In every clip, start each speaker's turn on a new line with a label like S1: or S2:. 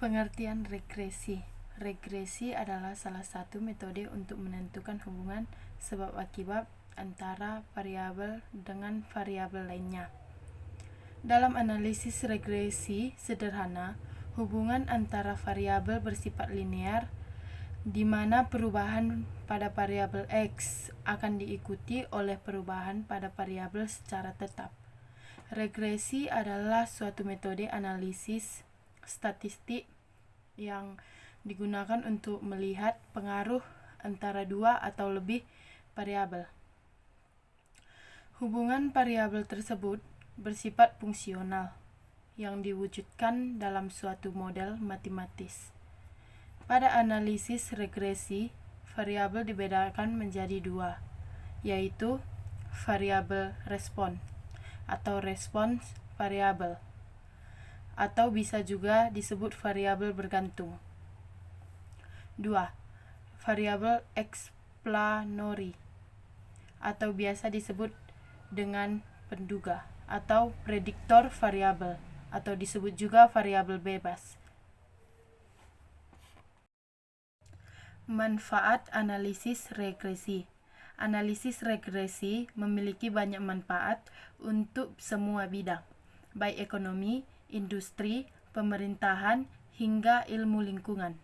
S1: Pengertian regresi. Regresi adalah salah satu metode untuk menentukan hubungan sebab akibat antara variabel dengan variabel lainnya. Dalam analisis regresi sederhana, hubungan antara variabel bersifat linear di mana perubahan pada variabel X akan diikuti oleh perubahan pada variabel secara tetap. Regresi adalah suatu metode analisis statistik yang digunakan untuk melihat pengaruh antara dua atau lebih variabel. Hubungan variabel tersebut bersifat fungsional yang diwujudkan dalam suatu model matematis. Pada analisis regresi, variabel dibedakan menjadi dua, yaitu variabel respon atau response variable, atau bisa juga disebut variabel bergantung. 2. Variabel explanatory atau biasa disebut dengan penduga atau prediktor variabel atau disebut juga variabel bebas. Manfaat analisis regresi. Analisis regresi memiliki banyak manfaat untuk semua bidang, baik ekonomi, industri, pemerintahan, hingga ilmu lingkungan.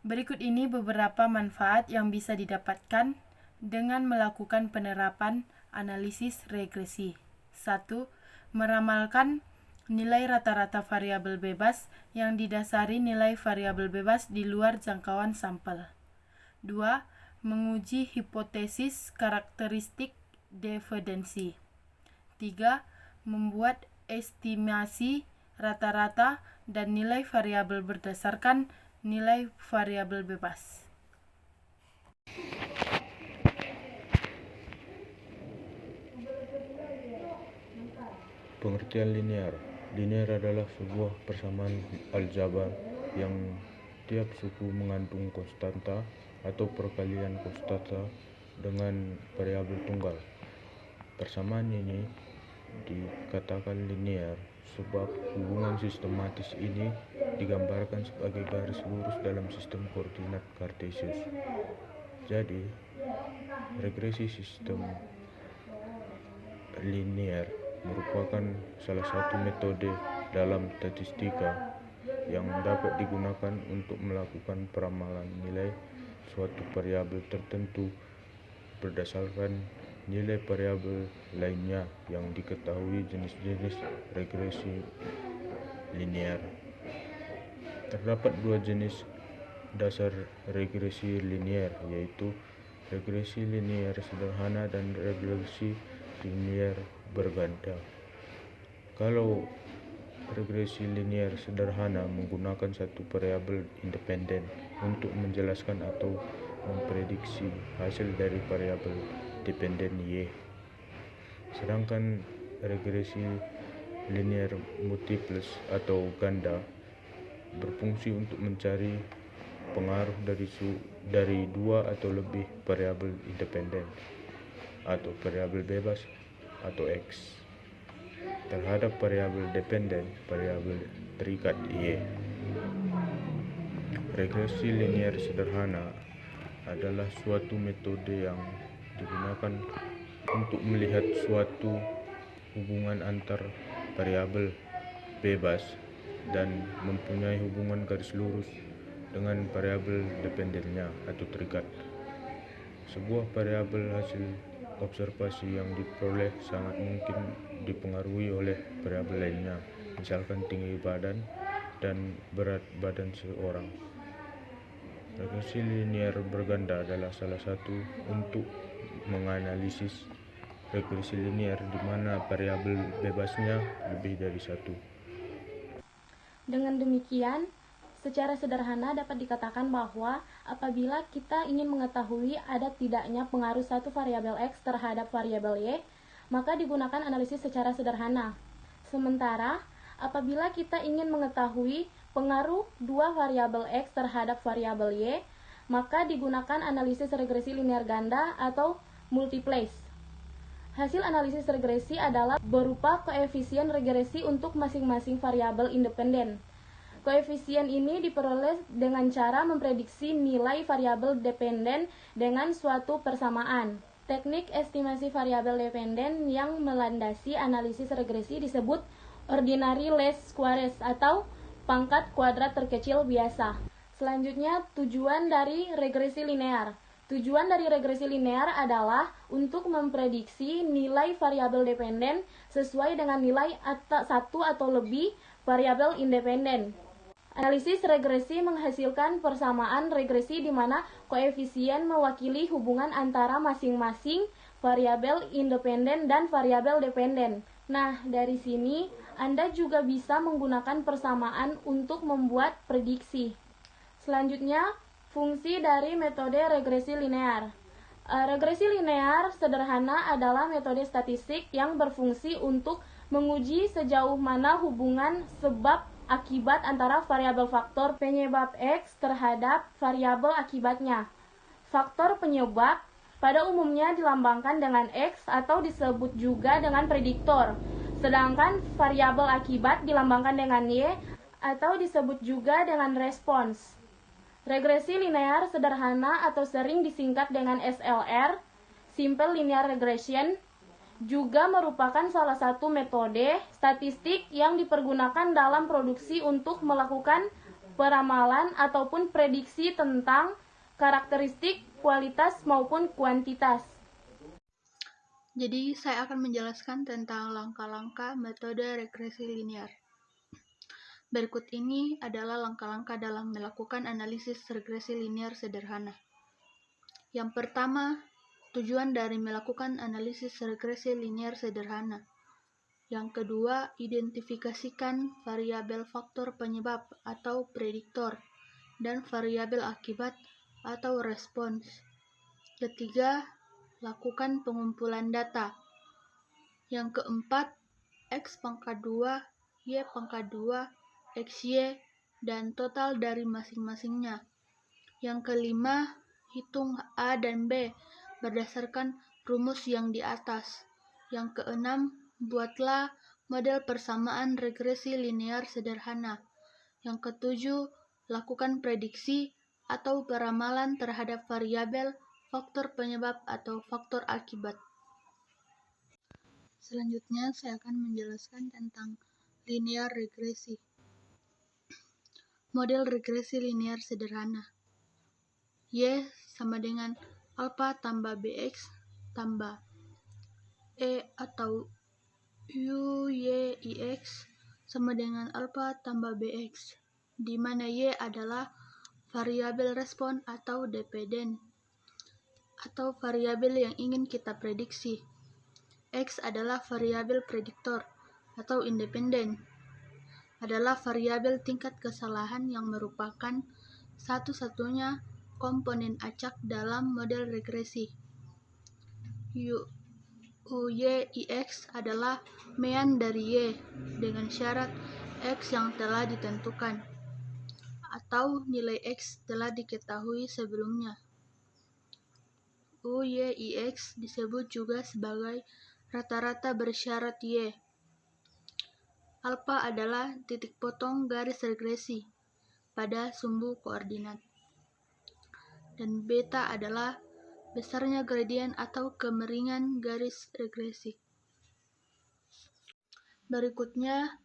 S1: Berikut ini beberapa manfaat yang bisa didapatkan dengan melakukan penerapan analisis regresi. 1. Meramalkan nilai rata-rata variabel bebas yang didasari nilai variabel bebas di luar jangkauan sampel. 2. Menguji hipotesis karakteristik diferensi. 3. Membuat estimasi rata-rata dan nilai variabel berdasarkan nilai variabel bebas.
S2: Pengertian linear. Linear adalah sebuah persamaan aljabar yang tiap suku mengandung konstanta atau perkalian konstanta dengan variabel tunggal. Persamaan ini dikatakan linear sebab hubungan sistematis ini digambarkan sebagai garis lurus dalam sistem koordinat kartesius. Jadi, regresi sistem linear merupakan salah satu metode dalam statistika yang dapat digunakan untuk melakukan peramalan nilai suatu variabel tertentu berdasarkan nilai variabel lainnya yang diketahui. Jenis-jenis regresi linear. Terdapat dua jenis dasar regresi linear, yaitu regresi linear sederhana dan regresi linear berganda. Kalau regresi linear sederhana menggunakan satu variabel independen untuk menjelaskan atau memprediksi hasil dari variabel dependen Y. Sedangkan regresi linear multiples atau ganda berfungsi untuk mencari pengaruh dari dua atau lebih variabel independen atau variabel bebas atau X terhadap variabel dependen, variabel terikat Y. Regresi linear sederhana adalah suatu metode yang digunakan untuk melihat suatu hubungan antar variabel bebas dan mempunyai hubungan garis lurus dengan variabel dependennya atau terikat. Sebuah variabel hasil observasi yang diperoleh sangat mungkin dipengaruhi oleh variabel lainnya, misalkan tinggi badan dan berat badan seorang. Regresi linear berganda adalah salah satu untuk menganalisis regresi linear di mana variabel bebasnya lebih dari satu.
S3: Dengan demikian, secara sederhana dapat dikatakan bahwa apabila kita ingin mengetahui ada tidaknya pengaruh satu variabel X terhadap variabel Y, maka digunakan analisis secara sederhana. Sementara, apabila kita ingin mengetahui pengaruh dua variabel X terhadap variabel Y, maka digunakan analisis regresi linear ganda atau multiples. Hasil analisis regresi adalah berupa koefisien regresi untuk masing-masing variabel independen. Koefisien ini diperoleh dengan cara memprediksi nilai variabel dependen dengan suatu persamaan. Teknik estimasi variabel dependen yang melandasi analisis regresi disebut ordinary least squares atau pangkat kuadrat terkecil biasa. Selanjutnya, tujuan dari regresi linear. Tujuan dari regresi linear adalah untuk memprediksi nilai variabel dependen sesuai dengan nilai satu atau lebih variabel independen. Analisis regresi menghasilkan persamaan regresi di mana koefisien mewakili hubungan antara masing-masing variabel independen dan variabel dependen. Nah, dari sini Anda juga bisa menggunakan persamaan untuk membuat prediksi. Selanjutnya, fungsi dari metode regresi linear. Regresi linear sederhana adalah metode statistik yang berfungsi untuk menguji sejauh mana hubungan sebab akibat antara variabel faktor penyebab X terhadap variabel akibatnya. Faktor penyebab pada umumnya dilambangkan dengan X atau disebut juga dengan prediktor, sedangkan variabel akibat dilambangkan dengan Y atau disebut juga dengan respons. Regresi linear sederhana atau sering disingkat dengan SLR, Simple Linear Regression, juga merupakan salah satu metode statistik yang dipergunakan dalam produksi untuk melakukan peramalan ataupun prediksi tentang karakteristik, kualitas maupun kuantitas.
S4: Jadi, saya akan menjelaskan tentang langkah-langkah metode regresi linear. Berikut ini adalah langkah-langkah dalam melakukan analisis regresi linear sederhana. Yang pertama, tujuan dari melakukan analisis regresi linear sederhana. Yang kedua, identifikasikan variabel faktor penyebab atau prediktor dan variabel akibat atau respons. Ketiga, lakukan pengumpulan data. Yang keempat, X pangkat 2, Y pangkat 2, XY, dan total dari masing-masingnya. Yang kelima, hitung A dan B berdasarkan rumus yang di atas. Yang keenam, buatlah model persamaan regresi linear sederhana. Yang ketujuh, lakukan prediksi atau peramalan terhadap variabel, faktor penyebab atau faktor akibat. Selanjutnya, saya akan menjelaskan tentang linear regresi. Model regresi linear sederhana. Y sama dengan alpha tambah bx tambah E atau UYIX sama dengan alpha tambah bx, di mana Y adalah variabel respon atau dependen, atau variabel yang ingin kita prediksi. X adalah variabel prediktor atau independen, adalah variabel tingkat kesalahan yang merupakan satu-satunya komponen acak dalam model regresi. UYIX adalah mean dari Y dengan syarat X yang telah ditentukan, atau nilai X telah diketahui sebelumnya. UYIX disebut juga sebagai rata-rata bersyarat Y. Alpha adalah titik potong garis regresi pada sumbu koordinat. Dan beta adalah besarnya gradien atau kemiringan garis regresi. Berikutnya,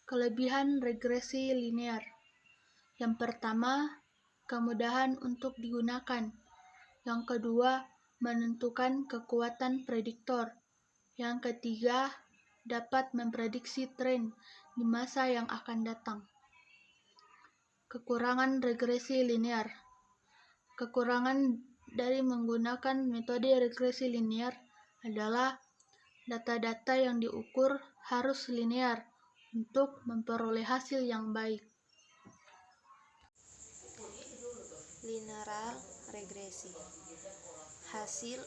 S4: kelebihan regresi linear. Yang pertama, kemudahan untuk digunakan. Yang kedua, menentukan kekuatan prediktor. Yang ketiga, dapat memprediksi tren di masa yang akan datang. Kekurangan regresi linear. Kekurangan dari menggunakan metode regresi linear adalah data-data yang diukur harus linear untuk memperoleh hasil yang baik.
S5: Linear regresi. Hasil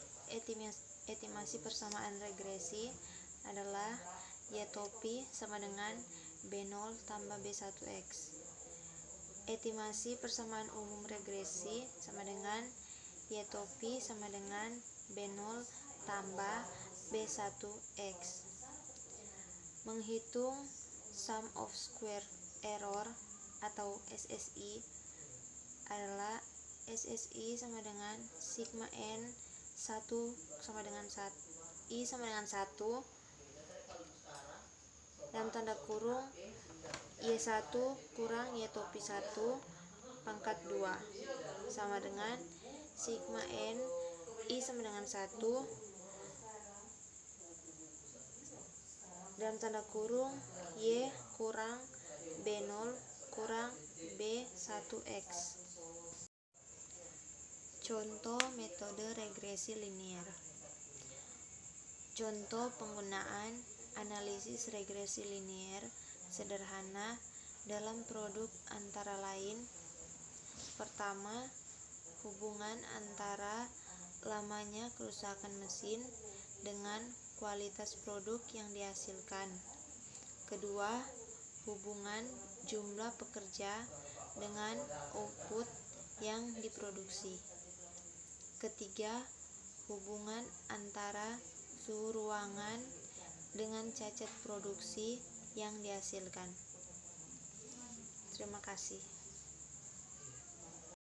S5: estimasi persamaan regresi adalah Y-topi sama dengan B0 tambah B1X. Estimasi persamaan umum regresi sama dengan Y-topi sama dengan B0 tambah B1X. Menghitung sum of square error atau SSI adalah SSI sama dengan sigma N 1 sama dengan 1 I sama dengan 1 dalam tanda kurung Y1 kurang Y topi 1 pangkat 2 sama dengan sigma N I sama dengan 1 dalam tanda kurung Y kurang B0 kurang B1X. Contoh metode regresi linier. Contoh penggunaan analisis regresi linier sederhana dalam produk antara lain. Pertama, hubungan antara lamanya kerusakan mesin dengan kualitas produk yang dihasilkan. Kedua, hubungan jumlah pekerja dengan output yang diproduksi. Ketiga, hubungan antara suhu ruangan dengan cacat produksi yang dihasilkan. Terima kasih.